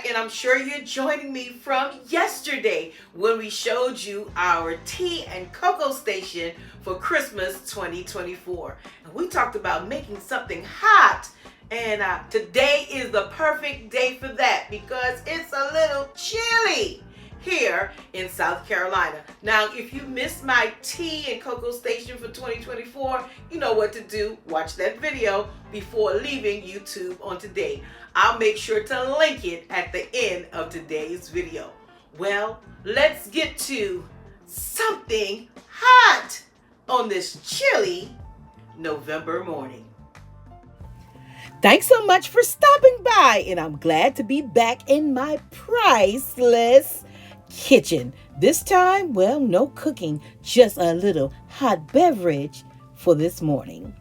back, and I'm sure you're joining me from yesterday when we showed you our tea and cocoa station for Christmas 2024. And we talked about making something hot. And today is the perfect day for that because it's a little chilly here in South Carolina. Now, if you missed my tea and cocoa station for 2024, you know what to do. Watch that video before leaving YouTube on today. I'll make sure to link it at the end of today's video. Well, let's get to something hot on this chilly November morning. Thanks so much for stopping by, and I'm glad to be back in my priceless kitchen. This time, well, no cooking, just a little hot beverage for this morning.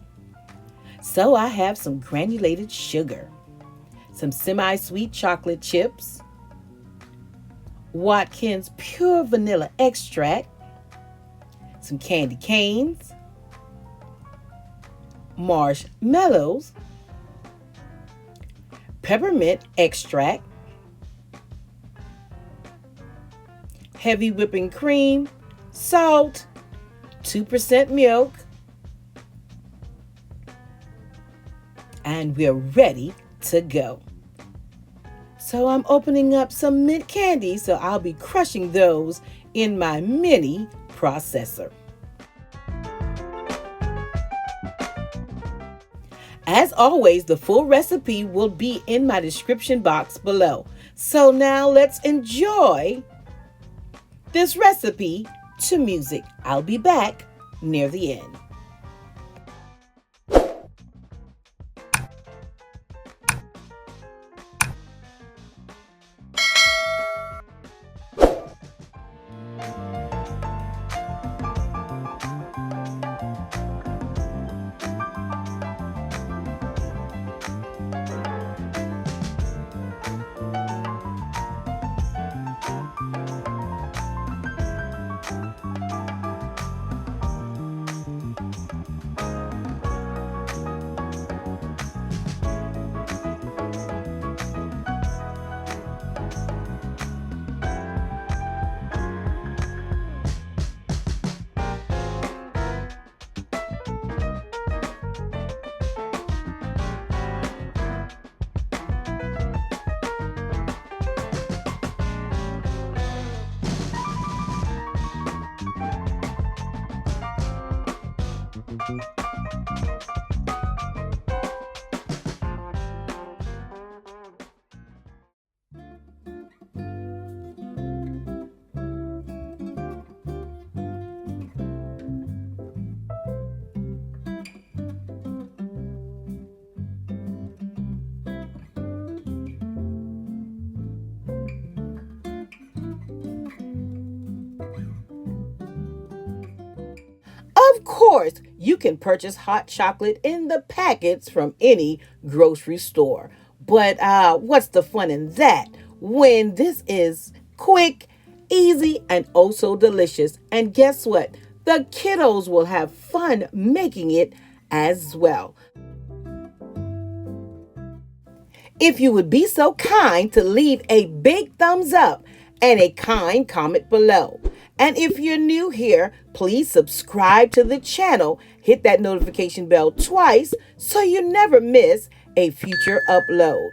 So I have some granulated sugar, some semi-sweet chocolate chips, Watkins pure vanilla extract, some candy canes, marshmallows, peppermint extract, heavy whipping cream, salt, 2% milk, and we're ready to go. So I'm opening up some mint candy, so I'll be crushing those in my mini processor. As always, the full recipe will be in my description box below. So now let's enjoy this recipe to music. I'll be back near the end. Of course, you can purchase hot chocolate in the packets from any grocery store. But what's the fun in that when this is quick, easy, and oh so delicious? And guess what? The kiddos will have fun making it as well. If you would be so kind to leave a big thumbs up and a kind comment below. And if you're new here, please subscribe to the channel. Hit that notification bell twice so you never miss a future upload.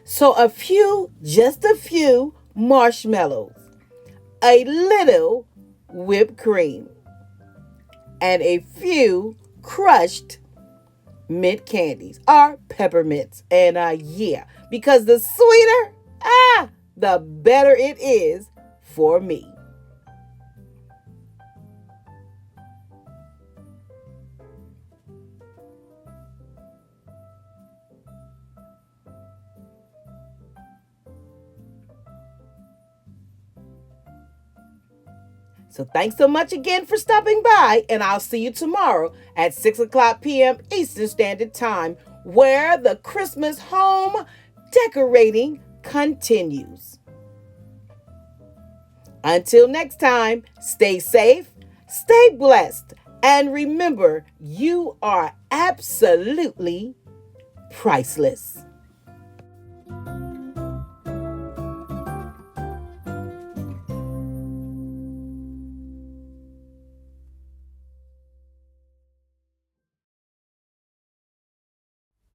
So just a few marshmallows, a little whipped cream, and a few crushed mint candies or peppermints. And yeah, because the sweeter, the better it is for me. So thanks so much again for stopping by, and I'll see you tomorrow at 6 o'clock p.m. Eastern Standard Time where the Christmas home decorating continues. Until next time, stay safe, stay blessed, and remember, you are absolutely priceless.